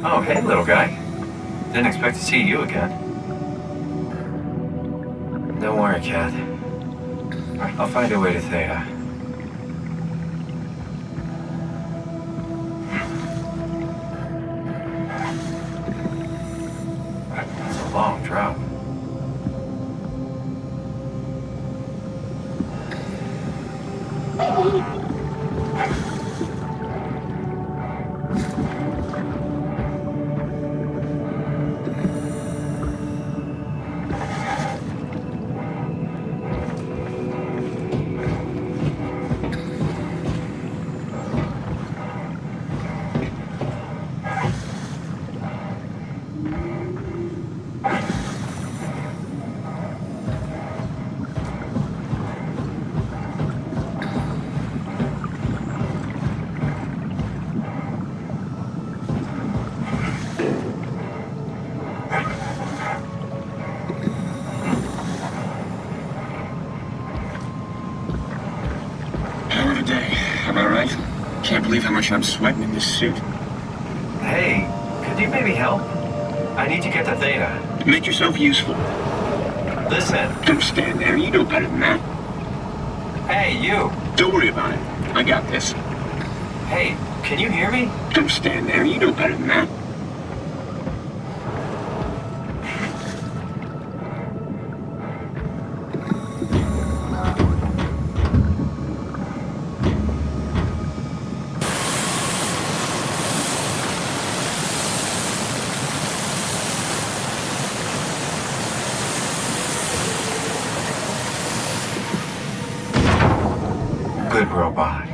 Oh, hey, little guy. Didn't expect to see you again. Don't worry, Kat. I'll find a way to Theta. It's a long drop. Am I right? Can't believe how much I'm sweating in this suit. Hey, could you maybe help? I need to get to Theta. Make yourself useful. Listen. Don't stand there. You know better than that. Hey, you. Don't worry about it. I got this. Hey, can you hear me? Don't stand there. You know better than that. Good robot.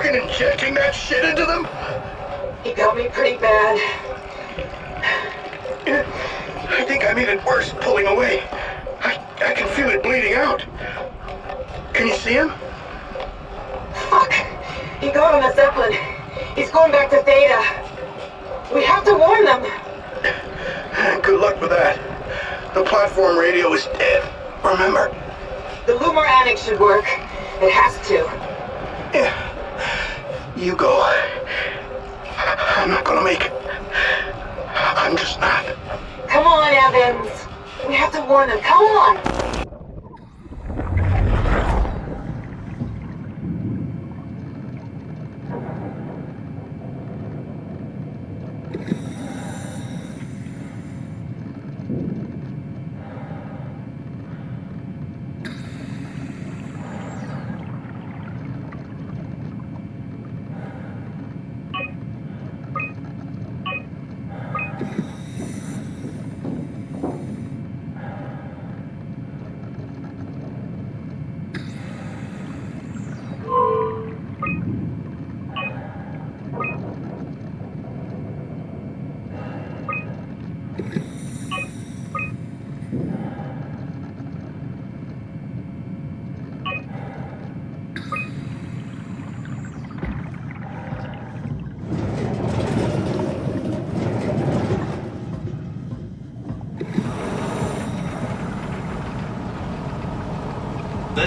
Injecting that shit into them? He got me pretty bad. I think I made it worse pulling away. I can feel it bleeding out. Can you see him? Fuck. He got on the Zeppelin. He's going back to Theta. We have to warn them. Good luck with that. The platform radio is dead. Remember? The Lumar Annex should work. It has to. Yeah. You go. I'm not gonna make it. I'm just not. Come on, Evans. We have to warn them. Come on.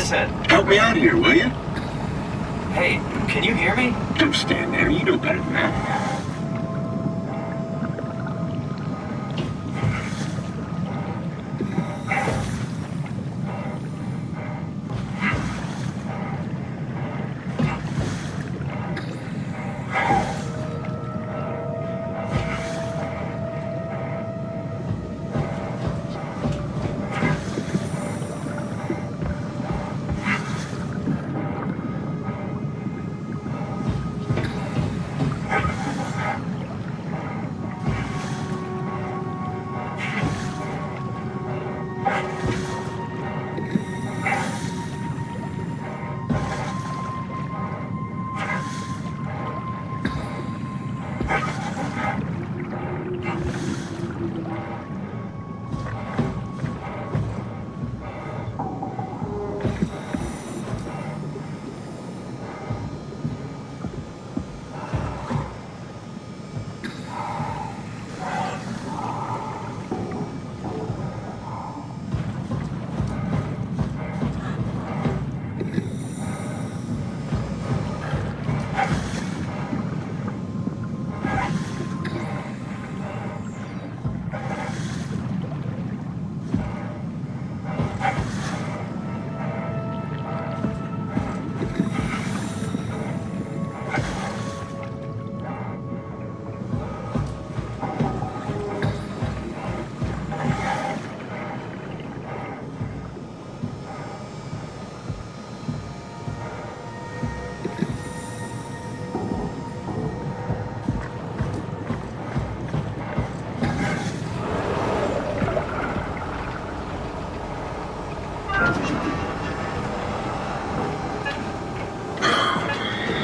descent. Help me out here, will you? Hey, can you hear me? Don't stand there. You know better than that.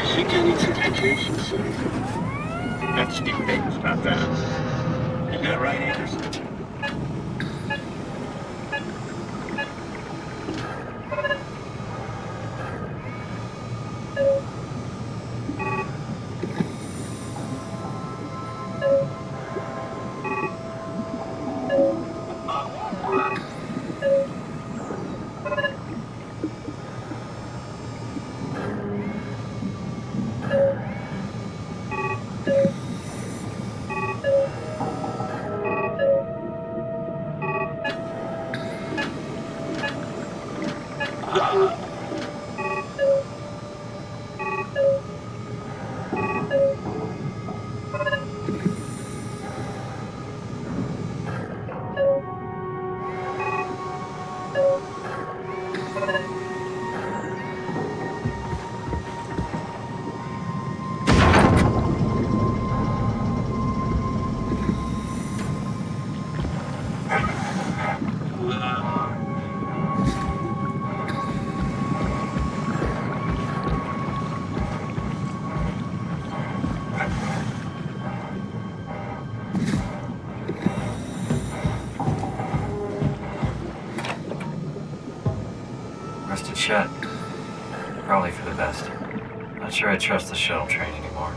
I think I need some vacation soon. That's Steve Baker's about that. Isn't that right, Anderson? Rested shut. Probably for the best. Not sure I trust the shuttle train anymore.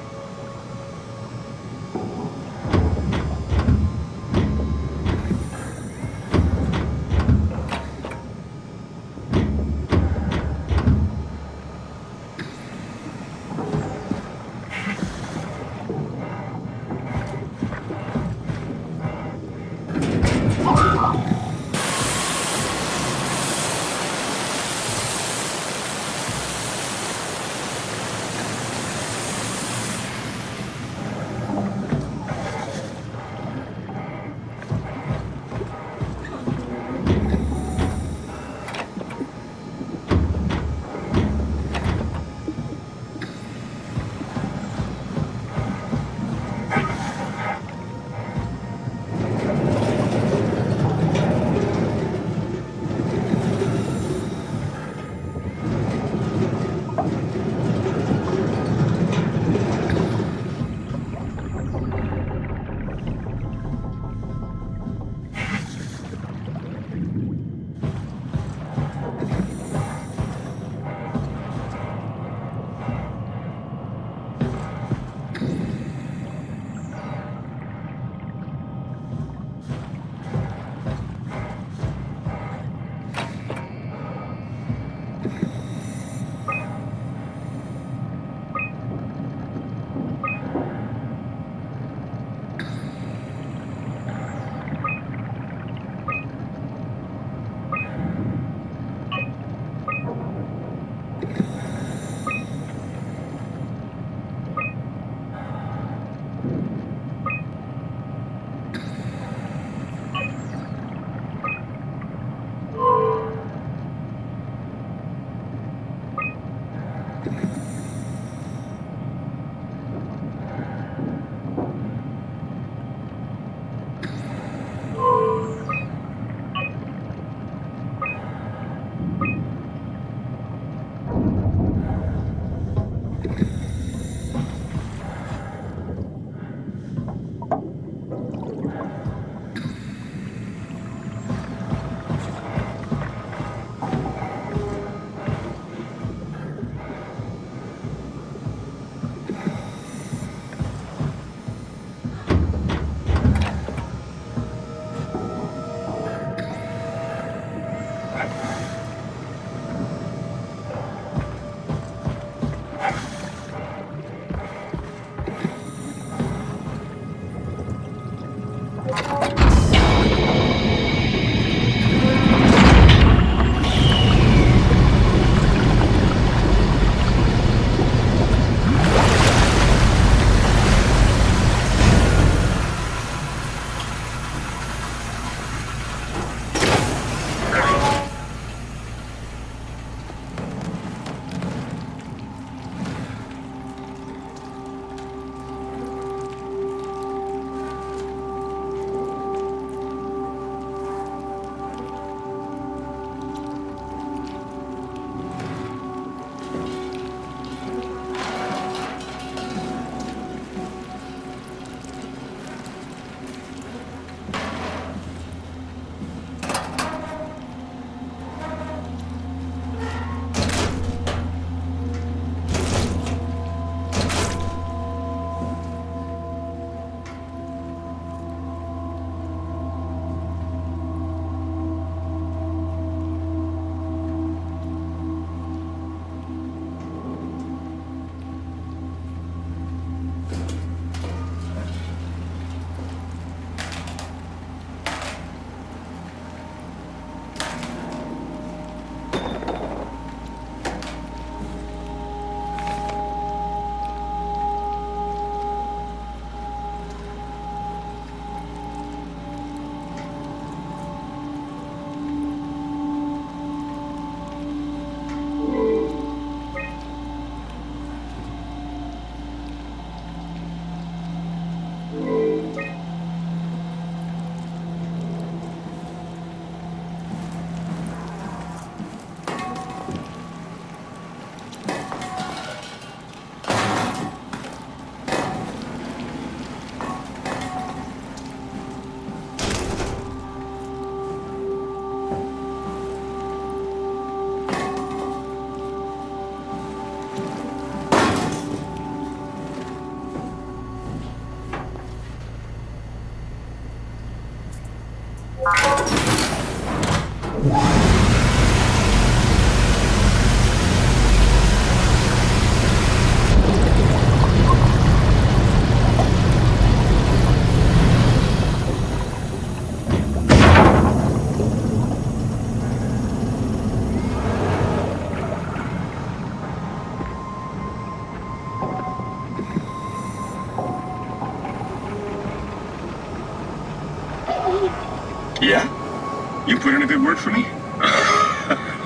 put in a good word for me?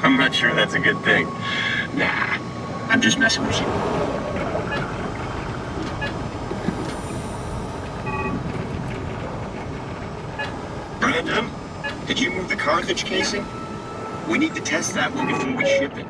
I'm not sure that's a good thing. Nah, I'm just messing with you. Brandon, did you move the cartridge casing? We need to test that one before we ship it.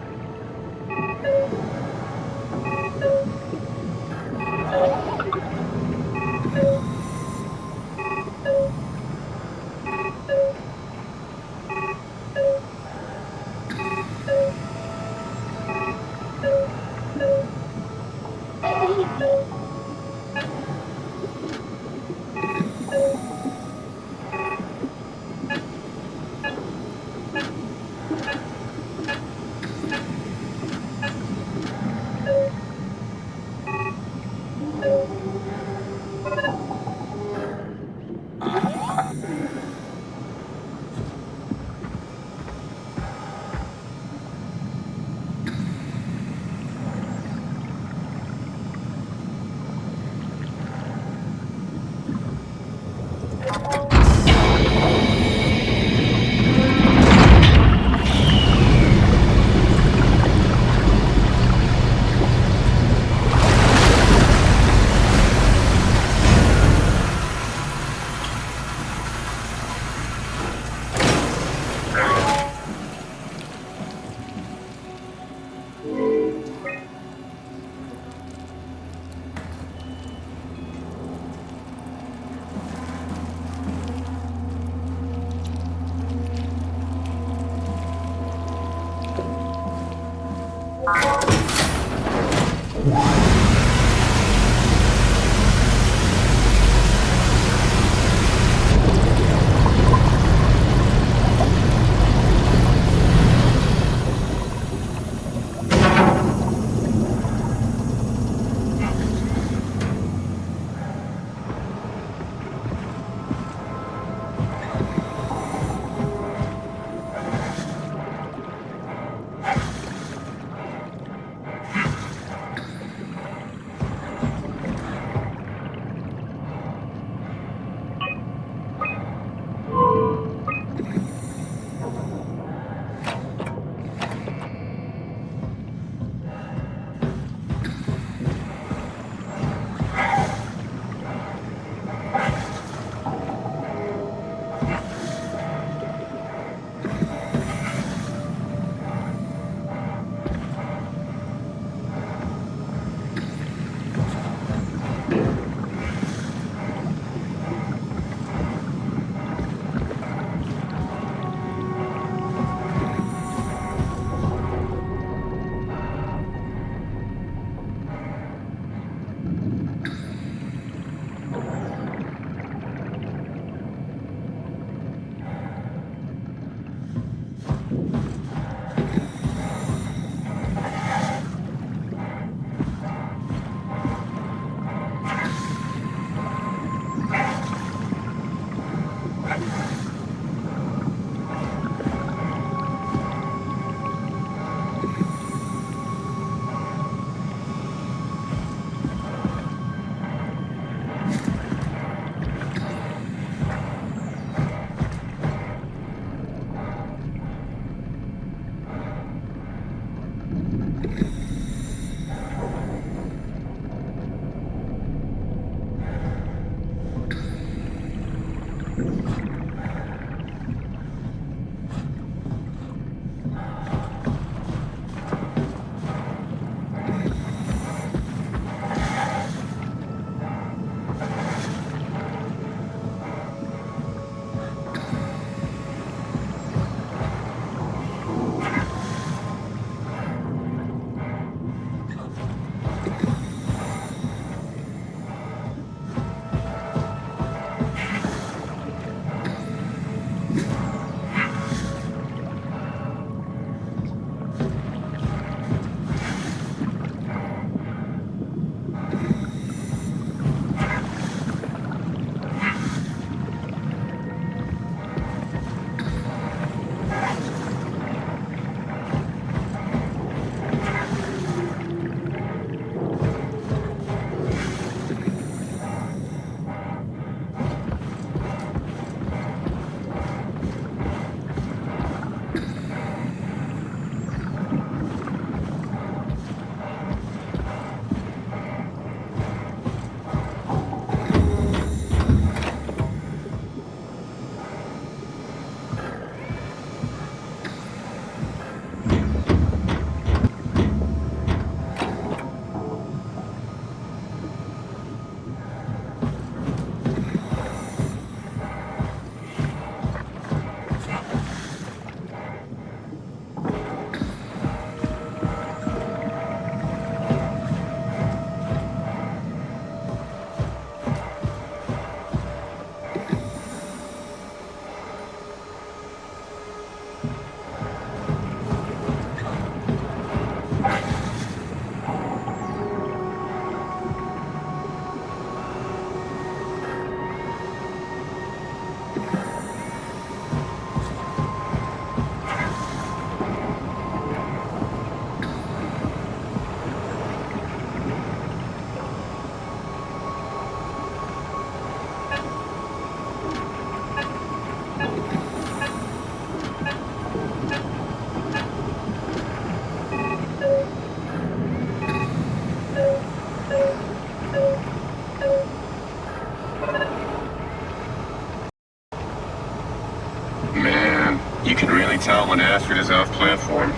Man, you can really tell when Astrid is off platform.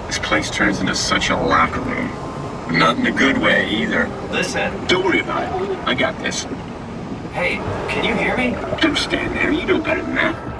This place turns into such a locker room. Not in a good way, either. Listen. Don't worry about it. I got this. Hey, can you hear me? Don't stand there. You know better than that.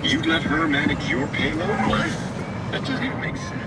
You'd let her manage your payload? What? That doesn't even make sense.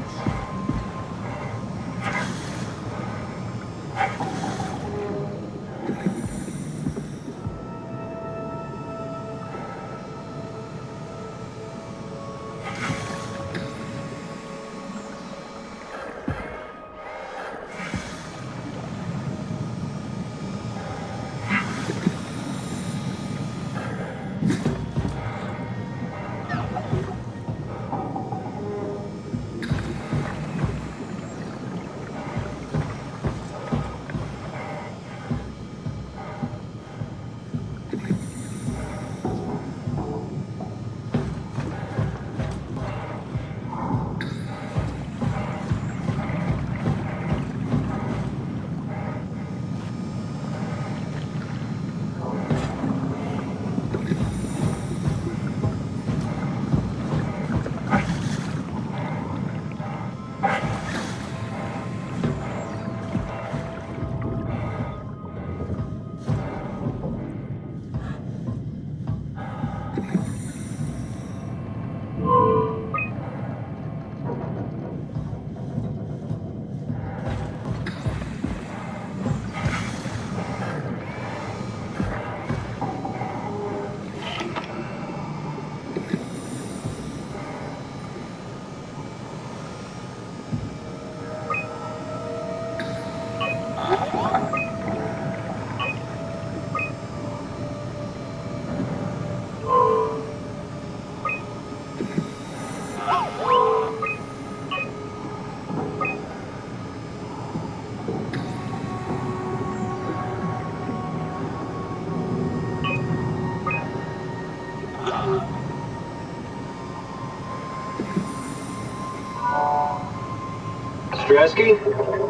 Dresky,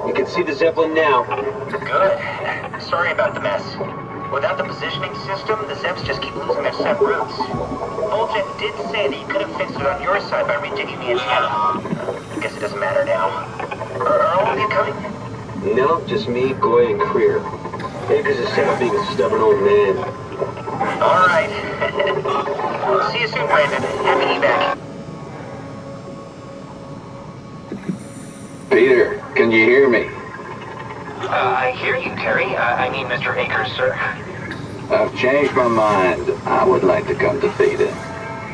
you can see the Zeppelin now. Good. Sorry about the mess. Without the positioning system, the Zeps just keep losing their set routes. Voljet did say that you could have fixed it on your side by redigging the antenna. I guess it doesn't matter now. Are all of you coming? No, just me, Goy, and Creer. Akers is set up being a stubborn old man. All right. See you soon, Brandon. Happy evac. Peter, can you hear me? I hear you, Terry. I mean, Mr. Akers, sir. I've changed my mind. I would like to come to Theta.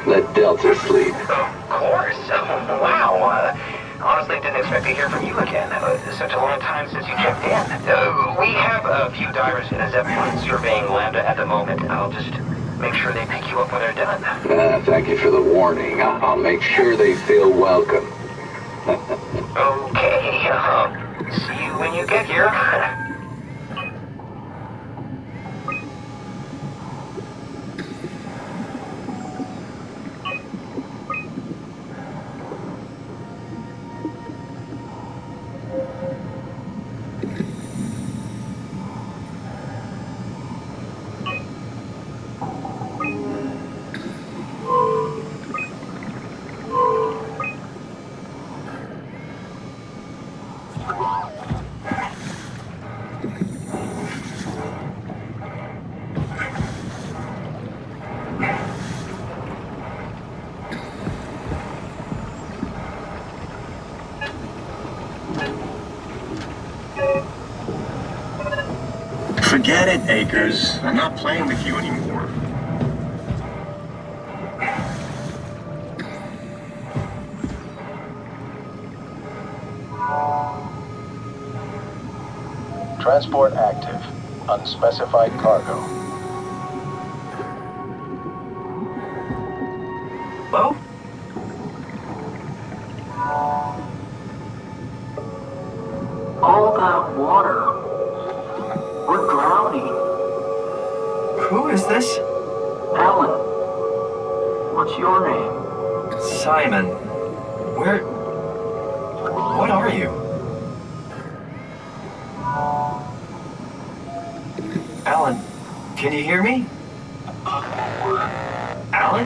Let Delta sleep. Of course. Wow. Honestly, didn't expect to hear from you again. Such a long time since you checked in. We have a few divers in a Zeppelin surveying Lambda at the moment. I'll just make sure they pick you up when they're done. Thank you for the warning. I'll make sure they feel welcome. Okay. See you when you get here. Forget it, Akers. I'm not playing with you anymore. Transport active. Unspecified cargo. Hello? All that water. We're drowning. Who is this? Alan. What's your name? Simon. Where... What are you? Alan, can you hear me? Alan?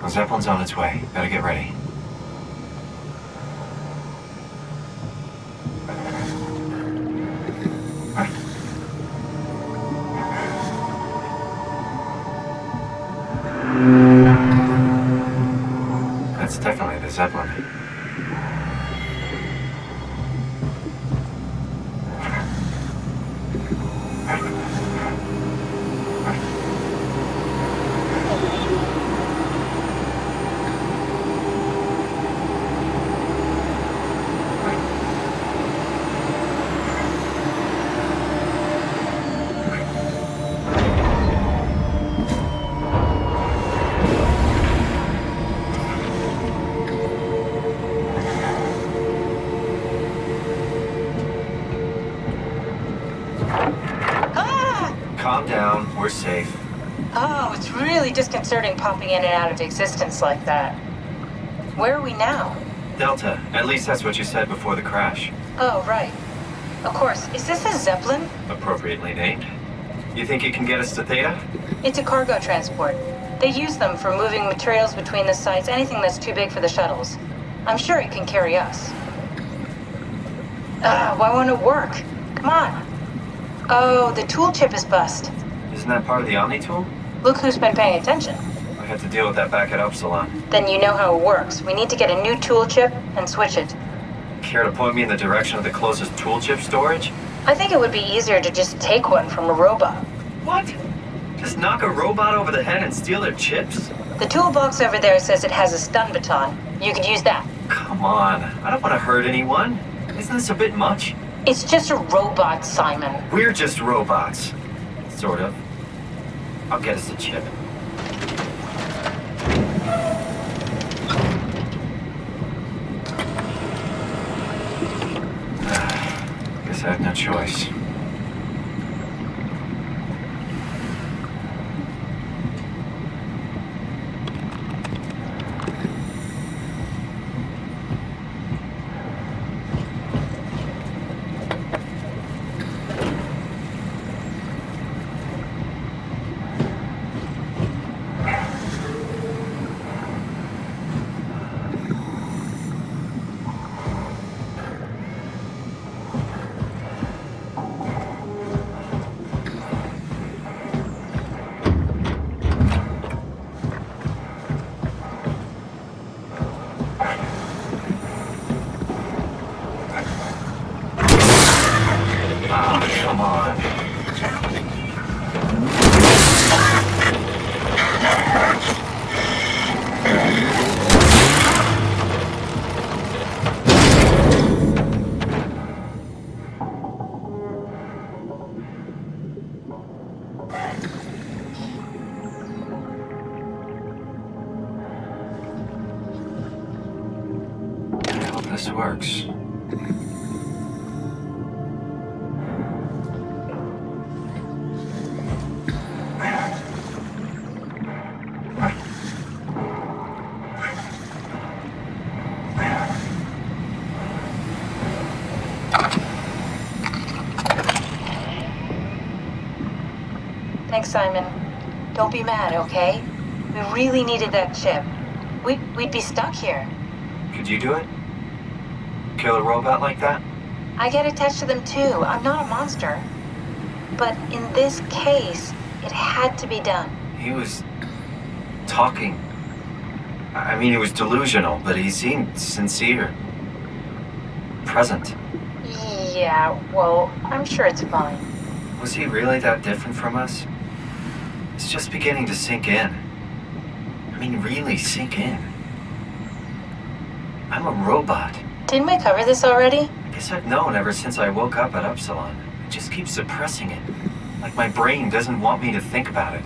The Zeppelin's on its way. Better get ready. That's definitely the Zeppelin. Calm down, we're safe. Oh, it's really disconcerting popping in and out of existence like that. Where are we now? Delta, at least that's what you said before the crash. Oh, right. Of course. Is this a Zeppelin? Appropriately named. You think it can get us to Theta? It's a cargo transport. They use them for moving materials between the sites, anything that's too big for the shuttles. I'm sure it can carry us. Why won't it work? Come on. Oh, the tool chip is bust. Isn't that part of the Omni tool? Look who's been paying attention. I had to deal with that back at Upsilon. Then you know how it works. We need to get a new tool chip and switch it. Care to point me in the direction of the closest tool chip storage? I think it would be easier to just take one from a robot. What? Just knock a robot over the head and steal their chips? The toolbox over there says it has a stun baton. You could use that. Come on, I don't want to hurt anyone. Isn't this a bit much? It's just a robot, Simon. We're just robots. Sort of. I'll get us a chip. Guess I have no choice. Come on. I hope this works. Thanks, Simon. Don't be mad, okay? We really needed that chip. We'd be stuck here. Could you do it? Kill a robot like that? I get attached to them too. I'm not a monster. But in this case, it had to be done. He was talking. I mean, he was delusional, but he seemed sincere. Present. Yeah, well, I'm sure it's fine. Was he really that different from us? It's just beginning to sink in. I mean, really sink in. I'm a robot. Didn't we cover this already? I guess I've known ever since I woke up at Upsilon. I just keep suppressing it. Like my brain doesn't want me to think about it.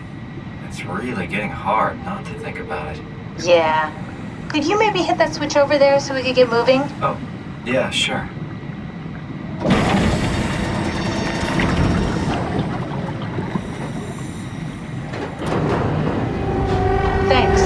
It's really getting hard not to think about it. Yeah. Could you maybe hit that switch over there so we could get moving? Oh, yeah, sure. Thanks.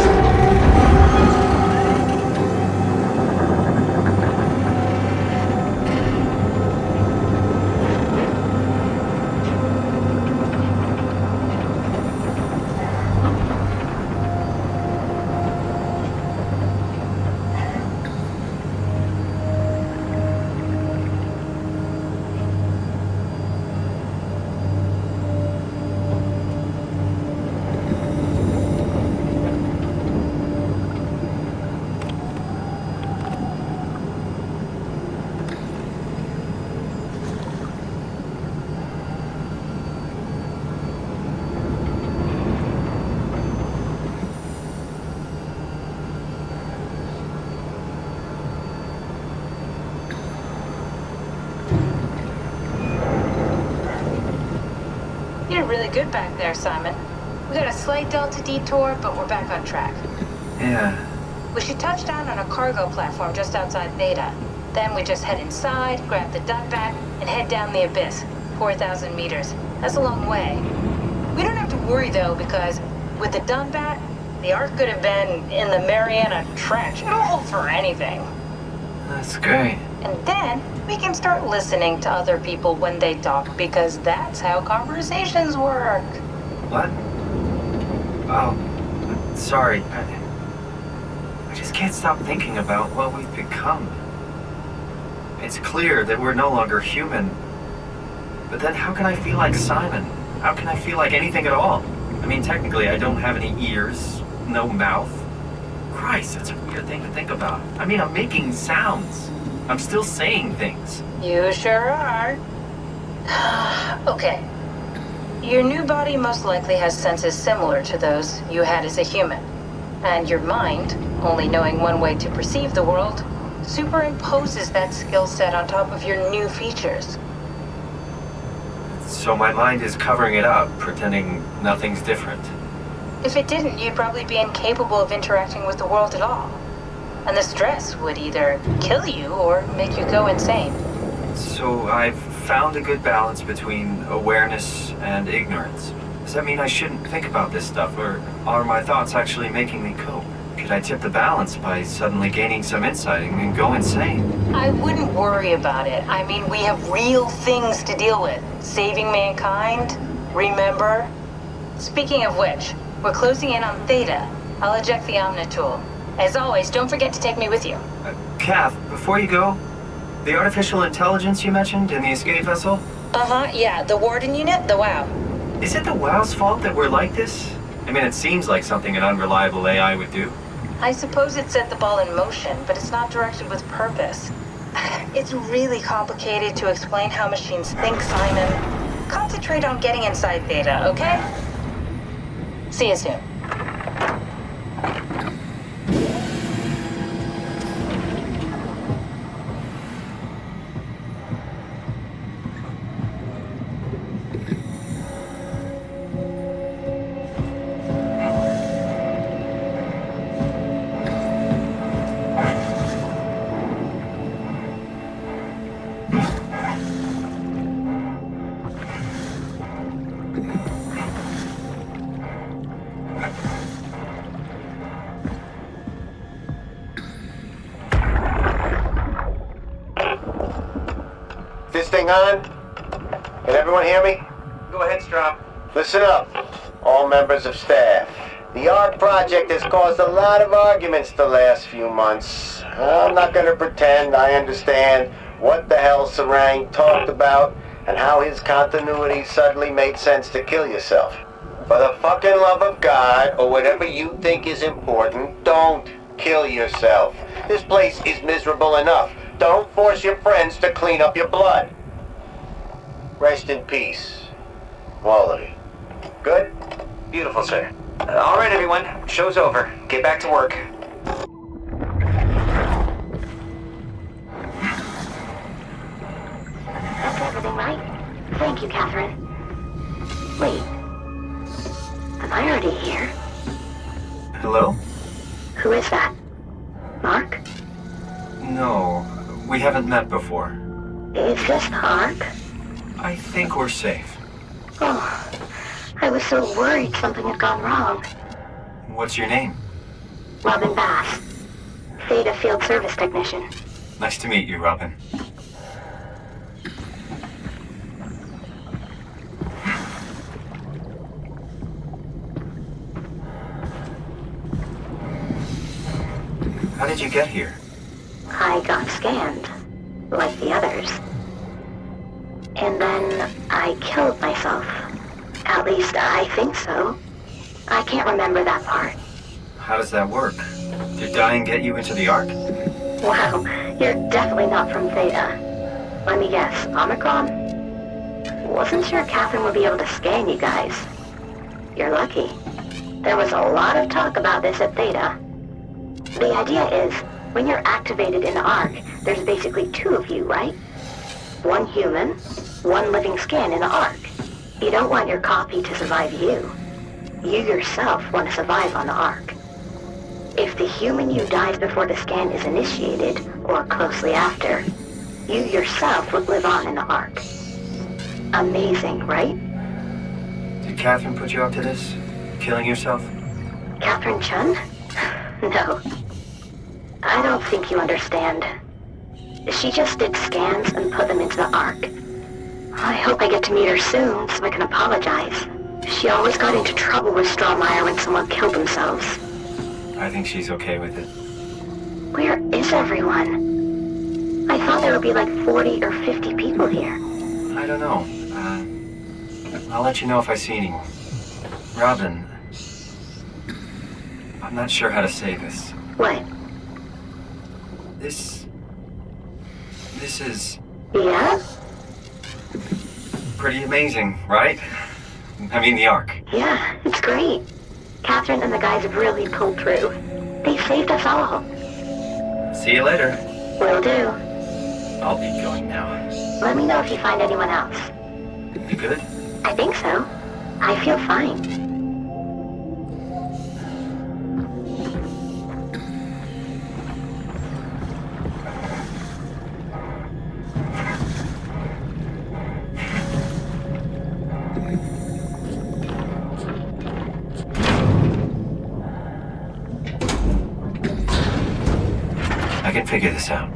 You did really good back there, Simon. We got a slight delta detour, but we're back on track. Yeah. We should touch down on a cargo platform just outside Theta. Then we just head inside, grab the duck back, and head down the abyss. 4,000 meters. That's a long way. We don't have to worry, though, because with the Dunbat, the Ark could have been in the Mariana Trench. It'll hold for anything. That's great. And then we can start listening to other people when they talk, because that's how conversations work. What? Oh, sorry. I just can't stop thinking about what we've become. It's clear that we're no longer human. But then how can I feel like Simon? How can I feel like anything at all? I mean, technically, I don't have any ears, no mouth? Christ, that's a weird thing to think about. I mean, I'm making sounds. I'm still saying things. You sure are. Okay. Your new body most likely has senses similar to those you had as a human. And your mind, only knowing one way to perceive the world, superimposes that skill set on top of your new features. So my mind is covering it up, pretending nothing's different. If it didn't, you'd probably be incapable of interacting with the world at all. And the stress would either kill you or make you go insane. So I've found a good balance between awareness and ignorance. Does that mean I shouldn't think about this stuff, or are my thoughts actually making me cope? Could I tip the balance by suddenly gaining some insight and go insane? I wouldn't worry about it. I mean, we have real things to deal with. Saving mankind, remember? Speaking of which, we're closing in on Theta. I'll eject the Omnitool. As always, don't forget to take me with you. Kath, before you go, the artificial intelligence you mentioned in the escape vessel? Uh-huh, yeah, the Warden unit, the WOW. Is it the WOW's fault that we're like this? I mean, it seems like something an unreliable AI would do. I suppose it set the ball in motion, but it's not directed with purpose. It's really complicated to explain how machines think, Simon. Concentrate on getting inside Theta, okay? See you soon. This thing on? Can everyone hear me? Go ahead, Strom. Listen up, all members of staff. The ARC project has caused a lot of arguments the last few months. I'm not gonna pretend I understand what the hell Sarang talked about and how his continuity suddenly made sense to kill yourself. For the fucking love of God, or whatever you think is important, don't kill yourself. This place is miserable enough. Don't force your friends to clean up your blood. Rest in peace, all of you. Good? Beautiful, sir. All right, everyone. Show's over. Get back to work. That's everything right? Thank you, Catherine. Wait. Am I already here? Hello? Who is that? Mark? No, we haven't met before. Is this Mark? I think we're safe. Oh, I was so worried something had gone wrong. What's your name? Robin Bass. Theta Field Service Technician. Nice to meet you, Robin. How did you get here? I got scanned, like the others. And then I killed myself. At least I think so. I can't remember that part. How does that work? Did dying get you into the Ark? Wow, you're definitely not from Theta. Let me guess, Omicron? Wasn't sure Catherine would be able to scan you guys. You're lucky. There was a lot of talk about this at Theta. The idea is, when you're activated in the Ark, there's basically two of you, right? One human, one living scan in the Ark. You don't want your copy to survive you. You yourself want to survive on the Ark. If the human you dies before the scan is initiated, or closely after, you yourself would live on in the Ark. Amazing, right? Did Catherine put you up to this? Killing yourself? Catherine Chun? No. I don't think you understand. She just did scans and put them into the Ark. I hope I get to meet her soon so I can apologize. She always got into trouble with Strawmeyer when someone killed themselves. I think she's okay with it. Where is everyone? I thought there would be like 40 or 50 people here. I don't know. I'll let you know if I see anyone. Robin, I'm not sure how to say this. What? This is Yeah? pretty amazing, right? I mean, the Ark. Yeah, it's great. Catherine and the guys have really pulled through. They saved us all. See you later. Will do. I'll be going now. Let me know if you find anyone else. You good? I think so. I feel fine. I can figure this out.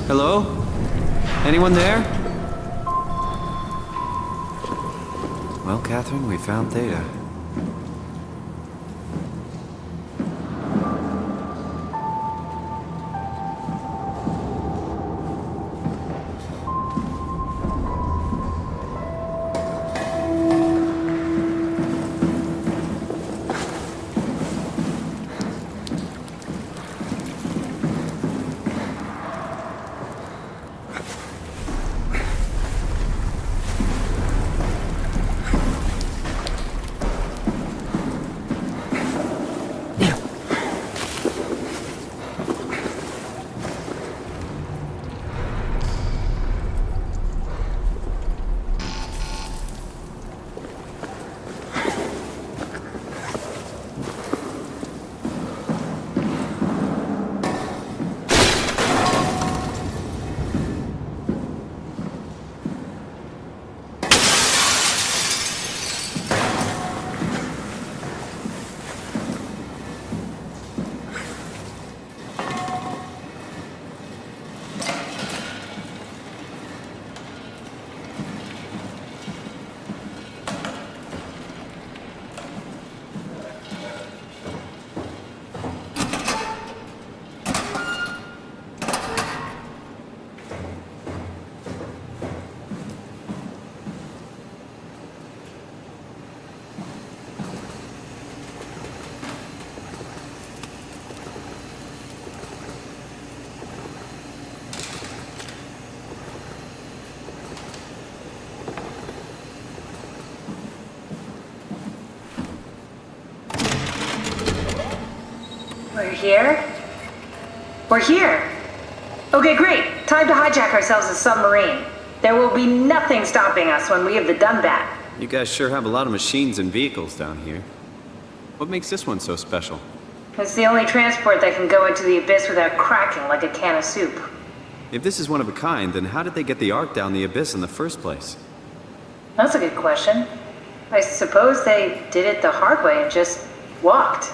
Hello? Anyone there? Well, Catherine, we found Theta. We're here? We're here! Okay, great! Time to hijack ourselves a submarine. There will be nothing stopping us when we have the Dunbat. You guys sure have a lot of machines and vehicles down here. What makes this one so special? It's the only transport that can go into the abyss without cracking like a can of soup. If this is one of a kind, then how did they get the Ark down the abyss in the first place? That's a good question. I suppose they did it the hard way and just walked.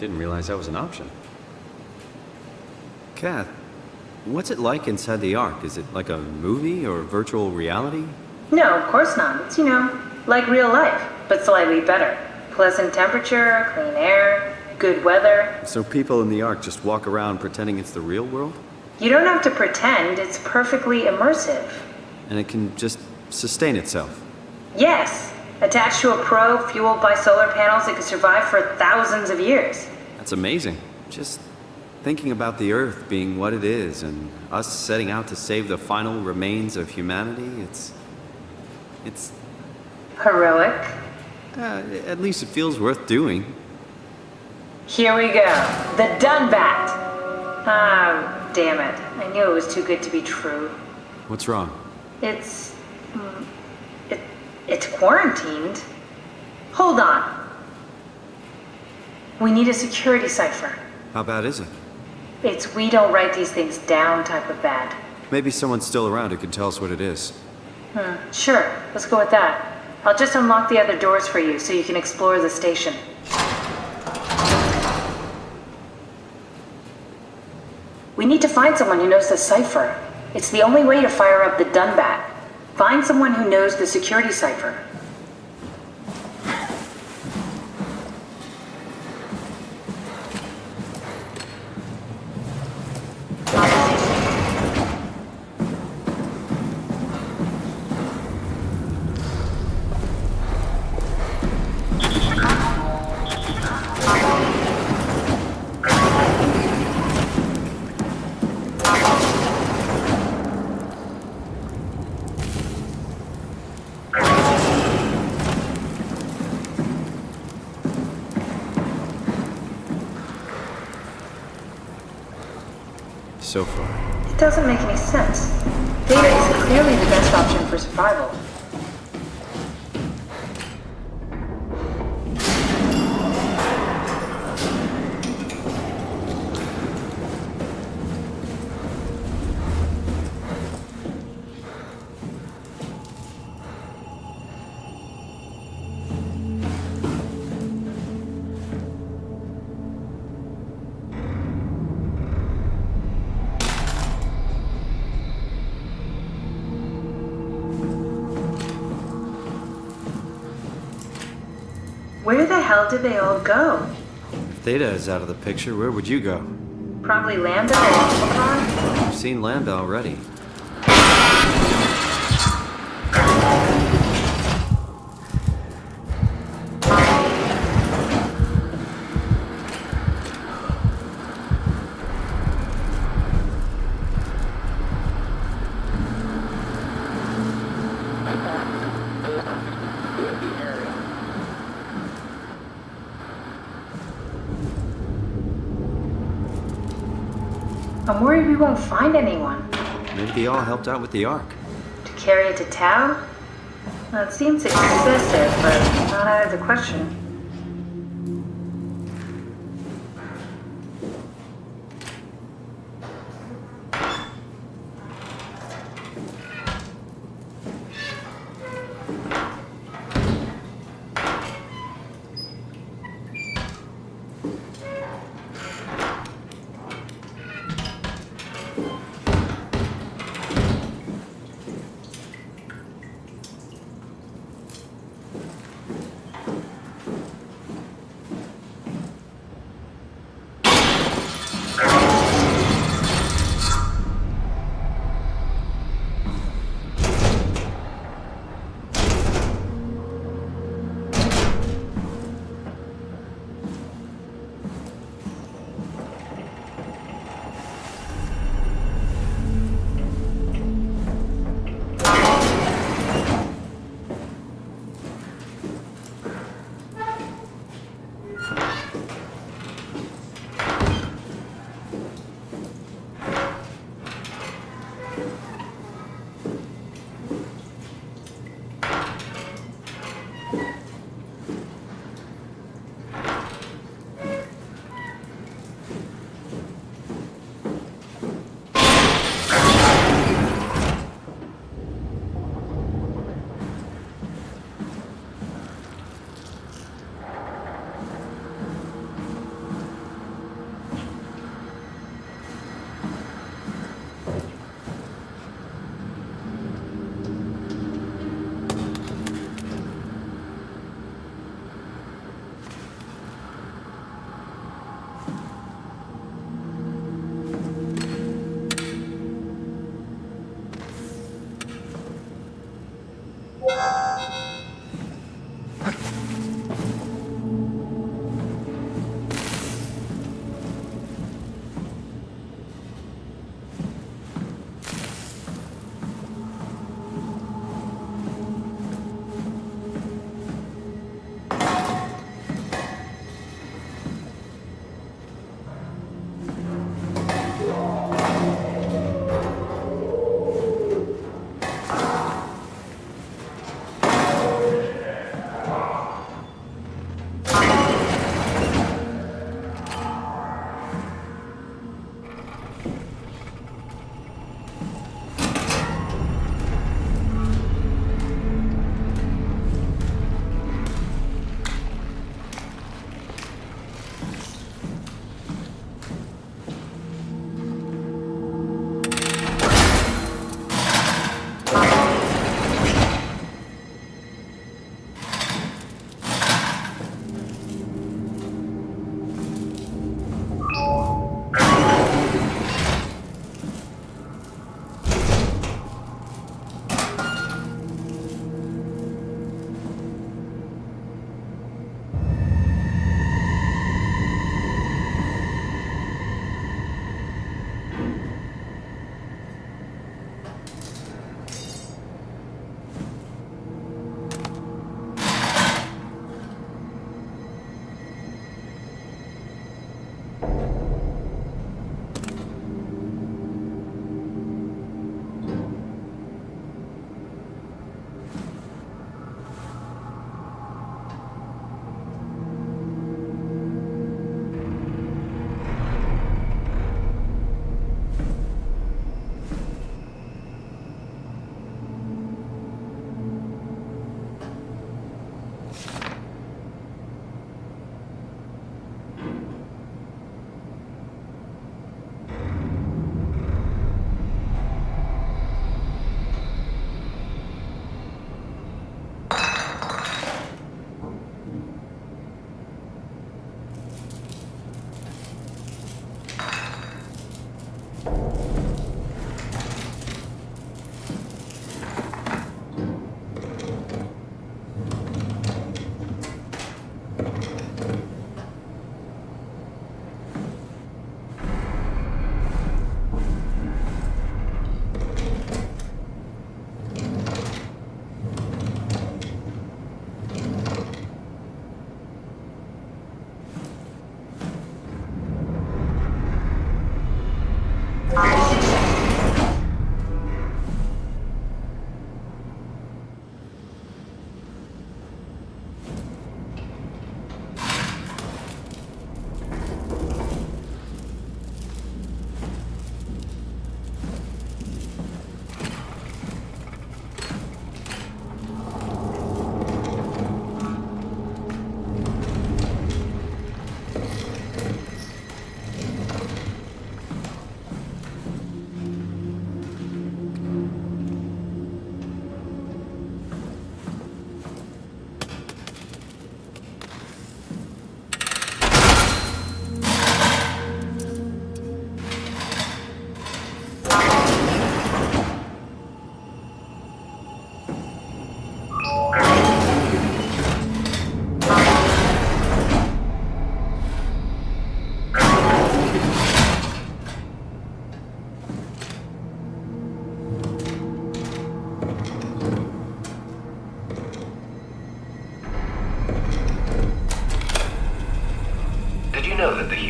Didn't realize that was an option. Kath, what's it like inside the Ark? Is it like a movie or virtual reality? No, of course not. It's, like real life, but slightly better. Pleasant temperature, clean air, good weather. So people in the Ark just walk around pretending it's the real world? You don't have to pretend, it's perfectly immersive. And it can just sustain itself? Yes. Attached to a probe fueled by solar panels, it could survive for thousands of years. That's amazing. Just thinking about the Earth being what it is and us setting out to save the final remains of humanity, it's... Heroic. At least it feels worth doing. Here we go. The Dunbat. Ah, damn it. I knew it was too good to be true. What's wrong? It's quarantined. Hold on. We need a security cipher. How bad is it? It's we don't write these things down type of bad. Maybe someone's still around who can tell us what it is. Sure. Let's go with that. I'll just unlock the other doors for you so you can explore the station. We need to find someone who knows the cipher. It's the only way to fire up the Dunbat. Find someone who knows the security cipher. So far. It doesn't make any sense. Data is clearly the best option for survival. Where the hell did they all go? If Theta is out of the picture, where would you go? Probably Lambda or Omicron? I've seen Lambda already. I'm worried we won't find anyone. Maybe they all helped out with the Ark. To carry it to Tau? That seems excessive, but not out of the question.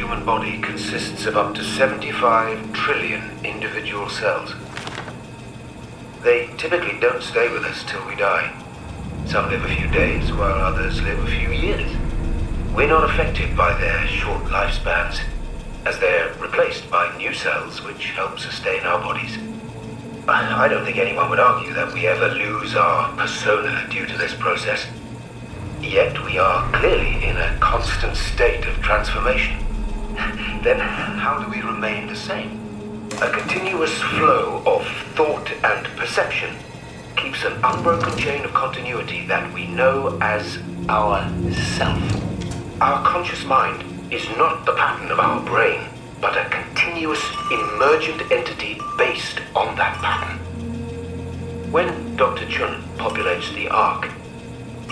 human body consists of up to 75 trillion individual cells. They typically don't stay with us till we die. Some live a few days, while others live a few years. We're not affected by their short lifespans, as they're replaced by new cells which help sustain our bodies. I don't think anyone would argue that we ever lose our persona due to this process. Yet we are clearly in a constant state of transformation. Then how do we remain the same? A continuous flow of thought and perception keeps an unbroken chain of continuity that we know as our self. Our conscious mind is not the pattern of our brain, but a continuous emergent entity based on that pattern. When Dr. Chun populates the Ark,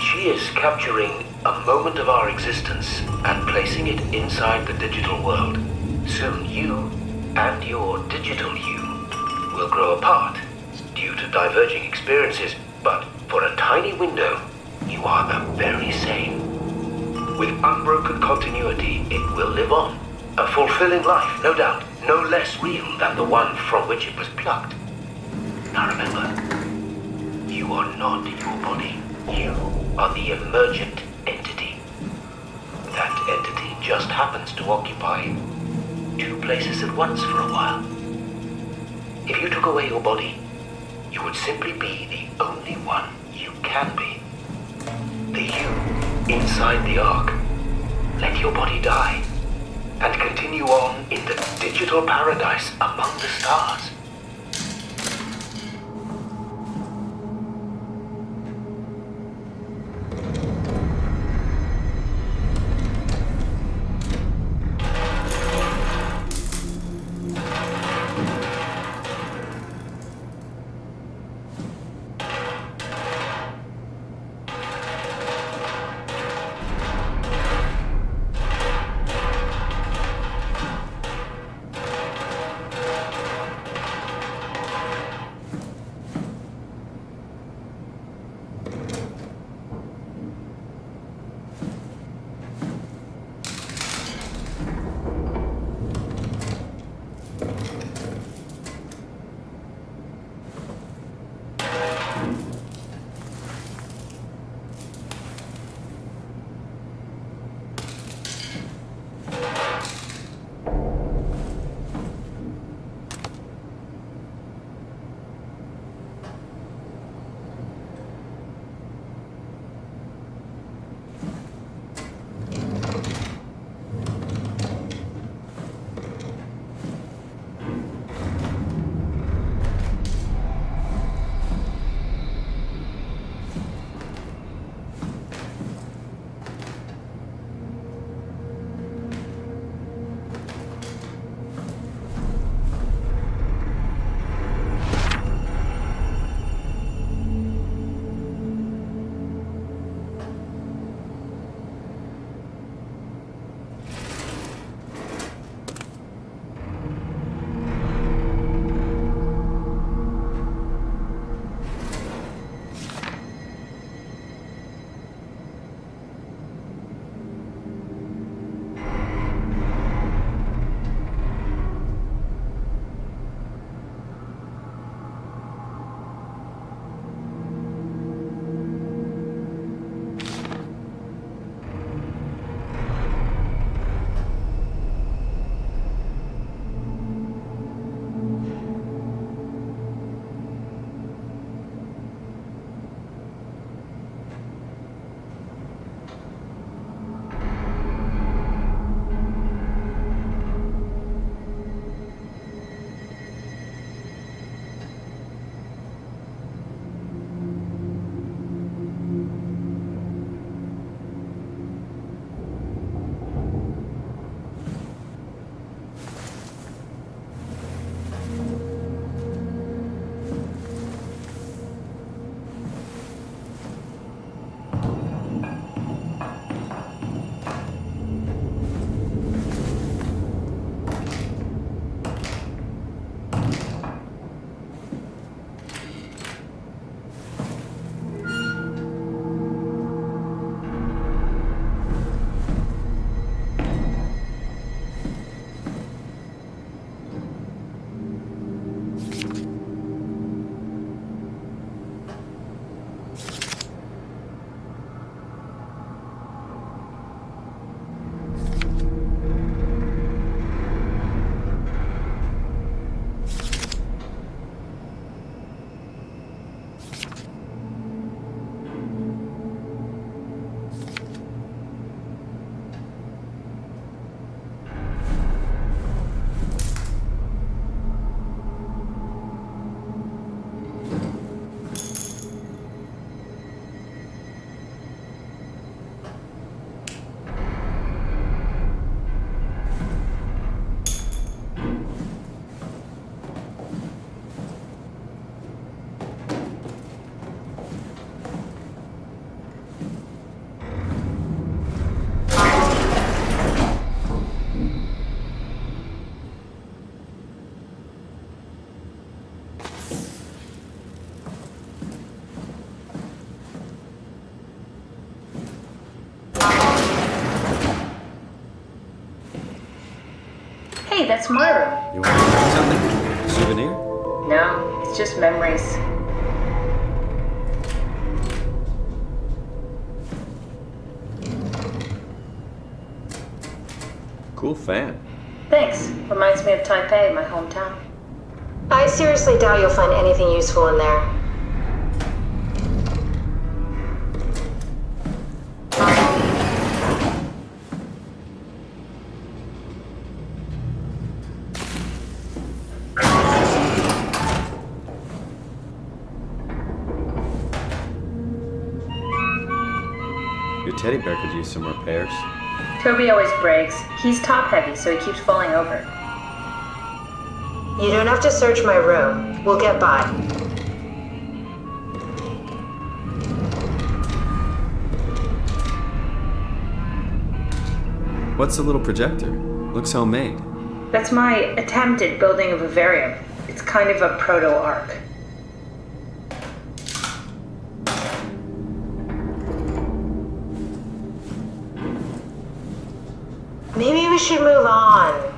she is capturing a moment of our existence and placing it inside the digital world. Soon you and your digital you will grow apart due to diverging experiences, but for a tiny window, you are the very same. With unbroken continuity, it will live on. A fulfilling life, no doubt, no less real than the one from which it was plucked. Now remember, you are not your body. You are the emergent entity. That entity just happens to occupy two places at once for a while. If you took away your body, you would simply be the only one you can be. The you inside the Ark. Let your body die and continue on in the digital paradise among the stars. That's my room. You want to bring something? Souvenir? No, it's just memories. Cool fan. Thanks. Reminds me of Taipei, my hometown. I seriously doubt you'll find anything useful in there. Your teddy bear could use some repairs. Toby always breaks. He's top heavy, so he keeps falling over. You don't have to search my room. We'll get by. What's the little projector? Looks homemade. That's my attempt at building a vivarium. It's kind of a proto-ark. Maybe we should move on.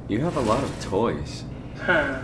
You have a lot of toys. Huh.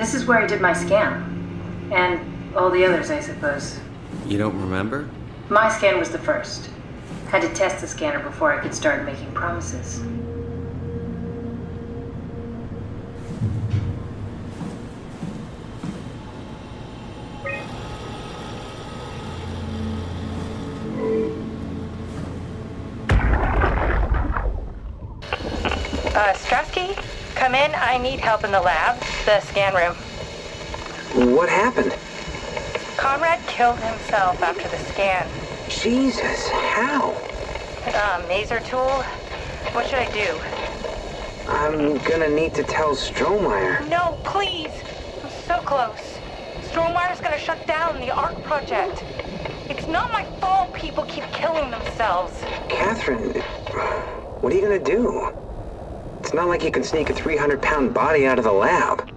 This is where I did my scan. And all the others, I suppose. You don't remember? My scan was the first. Had to test the scanner before I could start making promises. Strasky, come in. I need help in the lab, the scan room. What happened? Conrad killed himself after the scan. Jesus, how? Maser tool? What should I do? I'm gonna need to tell Strohmeyer. No, please! I'm so close. Strohmeyer's gonna shut down the ARC project. It's not my fault people keep killing themselves. Catherine, what are you gonna do? It's not like you can sneak a 300-pound body out of the lab.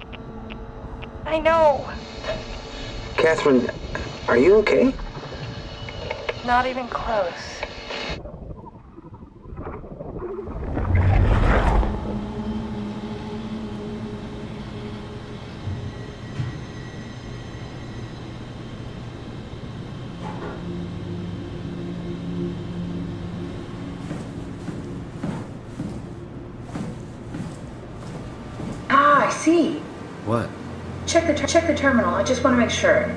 I know. Catherine, are you okay? Not even close. Ah, I see. What? Check the terminal. I just want to make sure.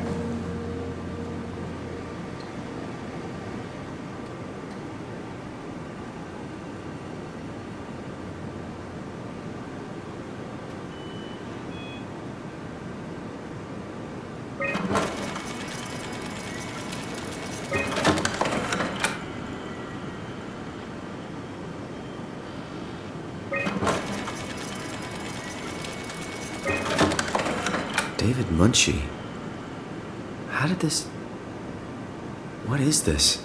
David Munchie. How did this... What is this?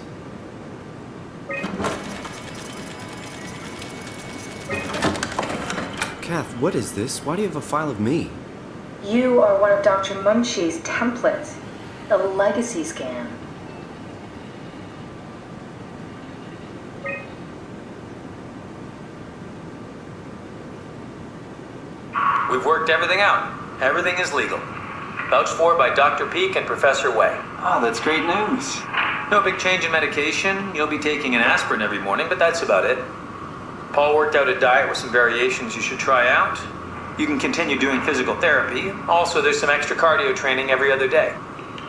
Kath, what is this? Why do you have a file of me? You are one of Dr. Munchie's templates. A legacy scan. We've worked everything out. Everything is legal. Vouched for by Dr. Peak and Professor Way. Oh, that's great news. No big change in medication. You'll be taking an aspirin every morning, but that's about it. Paul worked out a diet with some variations you should try out. You can continue doing physical therapy. Also, there's some extra cardio training every other day.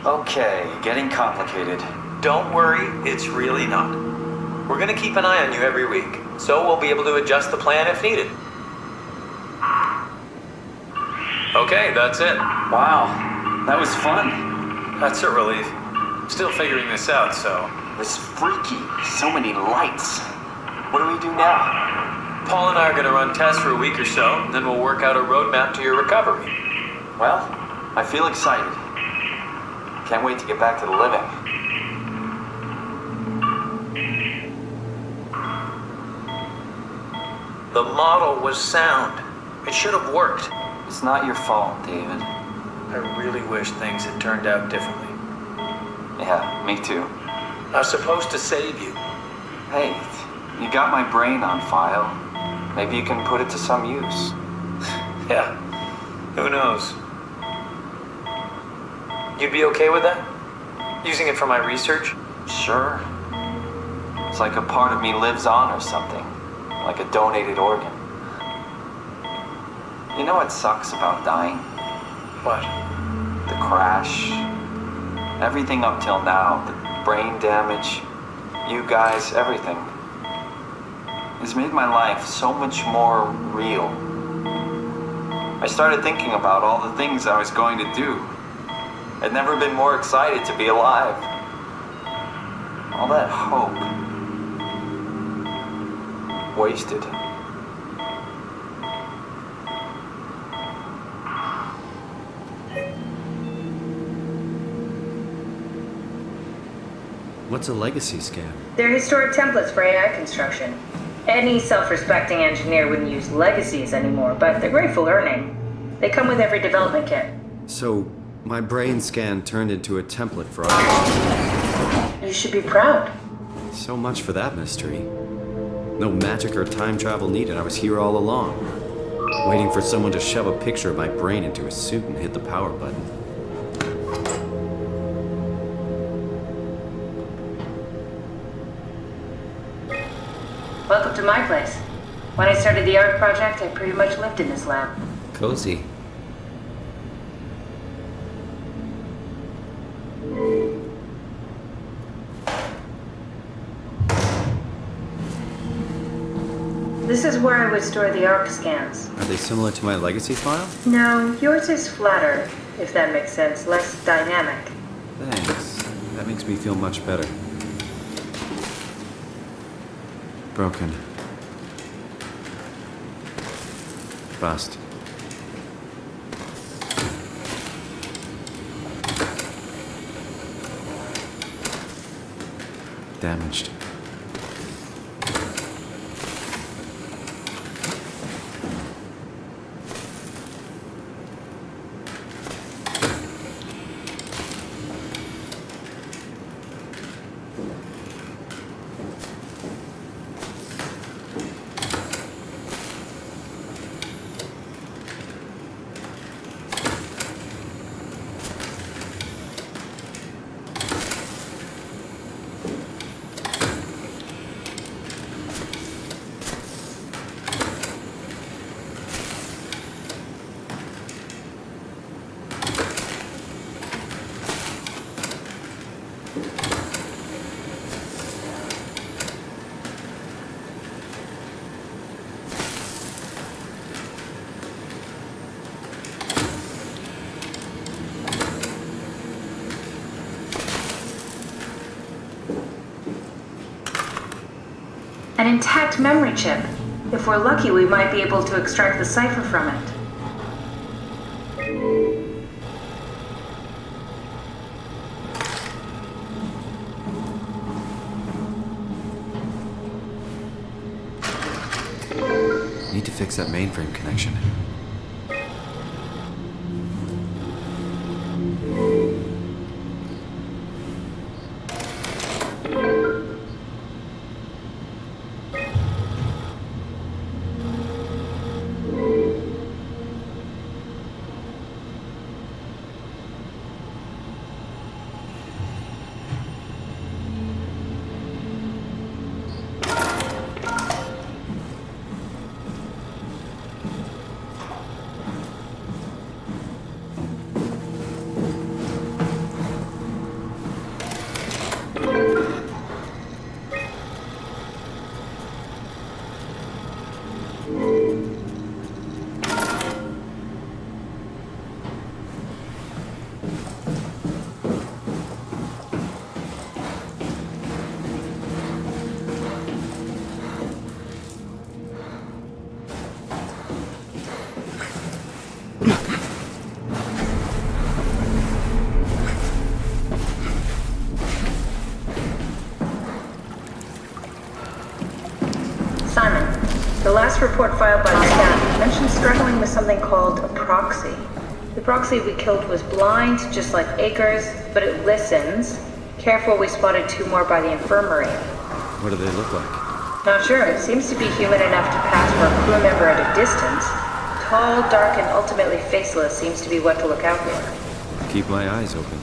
Okay, getting complicated. Don't worry, it's really not. We're gonna keep an eye on you every week, so we'll be able to adjust the plan if needed. Okay, that's it. Wow, that was fun. That's a relief. Still figuring this out, so... It was freaky. So many lights. What do we do now? Paul and I are gonna run tests for a week or so, then we'll work out a roadmap to your recovery. Well, I feel excited. Can't wait to get back to the living. The model was sound. It should have worked. It's not your fault, David. I really wish things had turned out differently. Yeah, me too. I was supposed to save you. Hey, you got my brain on file. Maybe you can put it to some use. Yeah, who knows? You'd be okay with that? Using it for my research? Sure. It's like a part of me lives on or something. Like a donated organ. You know what sucks about dying? What? The crash. Everything up till now. The brain damage. You guys, everything. It's made my life so much more real. I started thinking about all the things I was going to do. I'd never been more excited to be alive. All that hope. Wasted. What's a legacy scan? They're historic templates for AI construction. Any self-respecting engineer wouldn't use legacies anymore, but they're great for learning. They come with every development kit. So, my brain scan turned into a template for all. You should be proud. So much for that mystery. No magic or time travel needed. I was here all along. Waiting for someone to shove a picture of my brain into a suit and hit the power button. Welcome to my place. When I started the art project, I pretty much lived in this lab. Cozy. This is where I would store the ARC scans. Are they similar to my legacy file? No, yours is flatter, if that makes sense, less dynamic. Thanks. That makes me feel much better. Broken. Bust. Damaged. An intact memory chip. If we're lucky, we might be able to extract the cipher from it. Need to fix that mainframe connection. Simon, the last report filed by the staff mentioned struggling with something called a proxy. The proxy we killed was blind, just like Akers, but it listens. Careful, we spotted 2 more by the infirmary. What do they look like? Not sure. It seems to be human enough to pass for a crew member at a distance. Tall, dark, and ultimately faceless seems to be what to look out for. Keep my eyes open.